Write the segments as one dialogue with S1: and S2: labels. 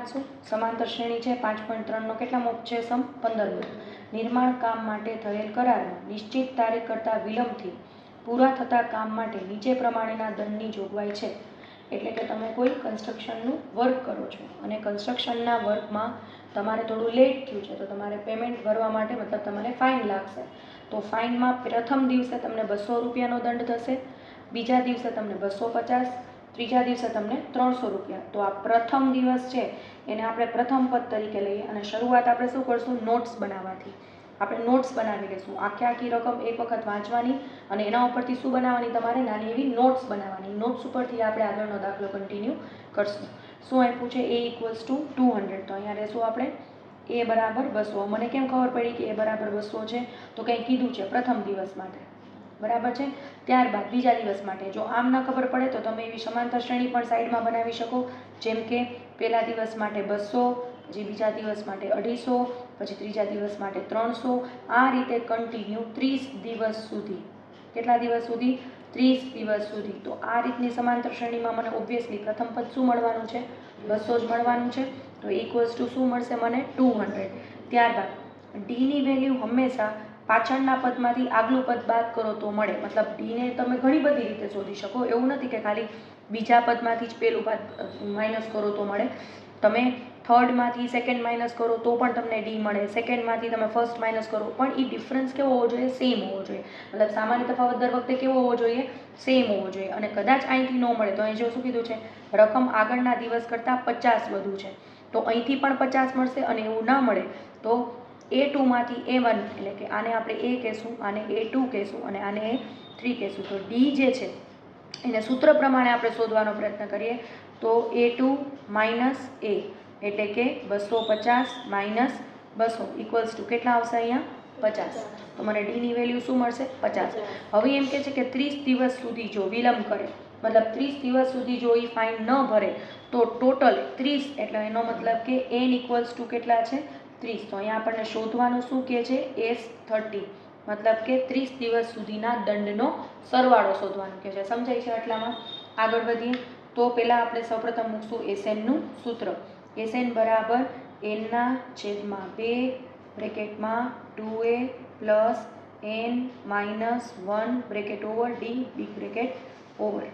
S1: વાંચશું. સમાંતર શ્રેણી છે 5.3નો કેટલામો છે સમ 15મો. નિર્માણ કામ માટે થયેલ કરારમાં નિશ્ચિત તારીખ કરતાં વિલંબથી પૂરા થતા કામ માટે નીચે પ્રમાણેના દંડની જોગવાઈ છે. એટલે કે તમે કોઈ કન્સ્ટ્રક્શનનું વર્ક કરો છો અને કન્સ્ટ્રક્શનના વર્કમાં તમારે થોડું લેટ થયું છે તો તમારે પેમેન્ટ ભરવા માટે મતલબ તમારે ફાઇન લાગશે. તો ફાઇનમાં પ્રથમ દિવસે તમને 200 રૂપિયાનો દંડ થશે, બીજા દિવસે તમને 250, ત્રીજા દિવસે તમને 300 રૂપિયા. તો આ પ્રથમ દિવસ છે એને આપણે પ્રથમ પદ તરીકે લઈએ અને શરૂઆત આપણે શું કરશું? નોટ્સ બનાવવાથી. આપણે નોટ્સ બનાવી લઈશું. આખી રકમ એક વખત વાંચવાની અને એના ઉપરથી શું બનાવવાની? તમારે નાની એવી નોટ્સ બનાવવાની. નોટ્સ ઉપરથી આપણે આગળનો દાખલો કન્ટિન્યુ કરશું. શું આપ્યું છે? A = 200. તો અહીંયા રહેશું આપણે A બરાબર 200. મને કેમ ખબર પડી કે A બરાબર 200 છે? તો કંઈ કીધું છે પ્રથમ દિવસ માટે, બરાબર છે. ત્યારબાદ બીજા દિવસ માટે જો આમ ન ખબર પડે તો તમે એવી સમાંતર શ્રેણી પણ સાઈડમાં બનાવી શકો. જેમ કે પહેલા દિવસ માટે 200, પછી બીજા દિવસ માટે 250, પછી ત્રીજા દિવસ માટે 300. આ રીતે કન્ટિન્યુ 30 દિવસ સુધી. કેટલા દિવસ સુધી? 30 દિવસ સુધી. તો આ રીતની સમાંતર શ્રેણીમાં મને ઓબ્વિયસલી પ્રથમ પદ શું મળવાનું છે? 200 જ મળવાનું છે. તો = શું મળશે મને? 200. ત્યારબાદ ડીની વેલ્યુ હંમેશા પાછળના પદમાંથી આગલું પદ બાદ કરો તો મળે. મતલબ ડીને તમે ઘણી બધી રીતે શોધી શકો. એવું નથી કે ખાલી બીજા પદમાંથી જ પહેલું પદ માઇનસ કરો તો મળે. તમે થર્ડમાંથી સેકન્ડ માઇનસ કરો તો પણ તમને ડી મળે. સેકન્ડમાંથી તમે ફર્સ્ટ માઇનસ કરો પણ એ ડિફરન્સ કેવો હોવો જોઈએ? સેમ હોવો જોઈએ. મતલબ સામાન્ય તફાવત દર વખતે કેવો હોવો જોઈએ? સેમ હોવો જોઈએ. અને કદાચ અહીંથી ન મળે તો અહીં જો શું કીધું છે? રકમ આગળના દિવસ કરતાં 50 વધુ છે તો અહીંથી પણ 50 મળશે. અને એવું ના મળે તો A2 માંથી A1 એટલે કે આને આપણે A કહેશું, આને A2 કહેશું અને આને A3 કહેશું. તો ડી જે છે એને સૂત્ર પ્રમાણે આપણે શોધવાનો પ્રયત્ન કરીએ તો A2 - A એટલે કે 250 - 200 = કેટલા આવશે? અહીંયા 50. તો મને ડીની વેલ્યુ શું મળશે? 50. હવે એમ કહે છે કે 30 દિવસ સુધી જો વિલંબ કરે, મતલબ 30 દિવસ સુધી જો એ ફાઇન ન ભરે તો ટોટલ 30 એટલે એનો મતલબ કે n = કેટલા છે? 30. તો અહીંયા આપણને શોધવાનું શું કહે છે? S30 મતલબ કે 30 દિવસ સુધીના દંડનો સરવાળો શોધવાનું કહે છે. સમજાય છે? આટલામાં આગળ વધીએ તો પહેલાં આપણે સૌપ્રથમ મૂકશું SNનું સૂત્ર. SN બરાબર n/2 બ્રેકેટમાં 2a + n - 1 bracket over d big bracket over.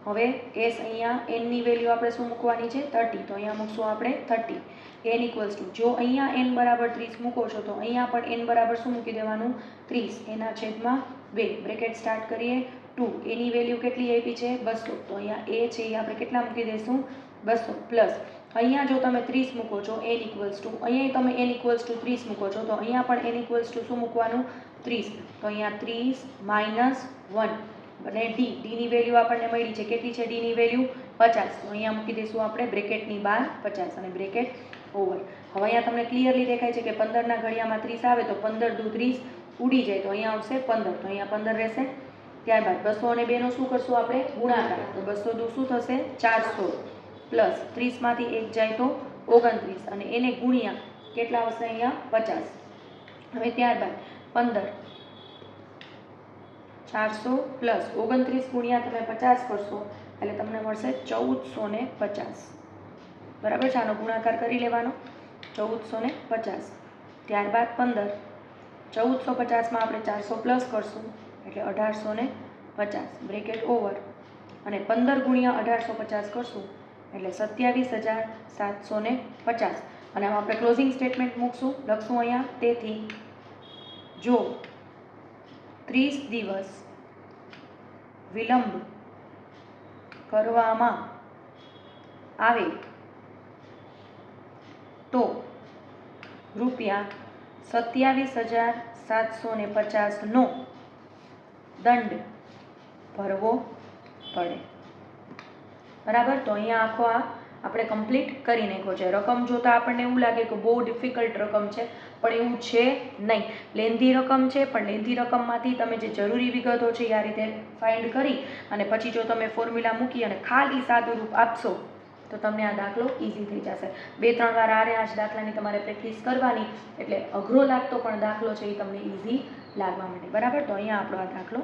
S1: હવે S અહીંયા nની વેલ્યુ આપણે શું મૂકવાની છે? 30. તો અહીંયા મૂકશું આપણે 30. n = જો અહીંયા n બરાબર 30 મૂકો છો તો અહીંયા પણ n બરાબર શું મૂકી દેવાનું? 30 2 બ્રેકેટ સ્ટાર્ટ કરીએ 2. એની વેલ્યુ કેટલી આપી છે? 200. તો અહીંયા a છે એ આપણે કેટલા મૂકી દઈશું? 200 પ્લસ અહીંયા જો તમે 30 મૂકો છો n = અહીંયા તમે n = 30 મૂકો છો તો અહીંયા પણ n = શું મૂકવાનું? 30. તો અહીંયા 30 - 1 અને ડીની વેલ્યુ આપણને મળી છે. કેટલી છે ડીની વેલ્યુ? 50. તો અહીંયા મૂકી દઈશું આપણે બ્રેકેટની બહાર 50 અને બ્રેકેટ ઓવર. હવે અહીંયા તમને ક્લિયરલી દેખાય છે કે 15ના ઘડિયામાં 30 આવે તો 15 દુ 30 ઉડી જાય તો અહીંયા આવશે 15. તો અહીંયા 15 રહેશે. ત્યારબાદ 200 અને 2નો શું કરશું આપણે? ગુણાકાર. તો 200 દુ શું થશે? 400 પ્લસ 30માંથી 1 જાય તો 29 અને એને ગુણ્યા કેટલા આવશે? અહીંયા 50. હવે ત્યારબાદ 15 400 પ્લસ 29 ગુણ્યા તમે 50 કરશો એટલે તમને મળશે 1450. બરાબર છે? આનો ગુણાકાર કરી લેવાનો 1450. ત્યારબાદ 15 1450માં આપણે 400 પ્લસ કરશું એટલે 1850 બ્રેકેટ ઓવર અને 15 ગુણ્યા 1850 કરશું એટલે 27750. અને આપણે ક્લોઝિંગ સ્ટેટમેન્ટ મૂકશું. લખશું અહીંયા તેથી જો 30 દિવસ વિલંબ કરવામાં આવે તો ₹27750નો દંડ ભરવો પડે. બરાબર? તો અહીંયા આખો આ આપણે કમ્પ્લીટ કરી નાખ્યો છે. રકમ જોતાં આપણને એવું લાગે કે બહુ ડિફિકલ્ટ રકમ છે પણ એવું છે નહીં. લેન્ધી રકમ છે પણ લેન્ધી રકમમાંથી તમે જે જરૂરી વિગતો છે એ આ રીતે ફાઇન્ડ કરી અને પછી જો તમે ફોર્મ્યુલા મૂકી અને ખાલી સાદું રૂપ આપશો તો તમને આ દાખલો ઇઝી થઈ જશે. 2-3 વાર આ દાખલાની તમારે પ્રેક્ટિસ કરવાની એટલે અઘરો લાગતો પણ દાખલો છે એ તમને ઇઝી લાગવા માંડે. બરાબર? તો અહીંયા આપણો આ દાખલો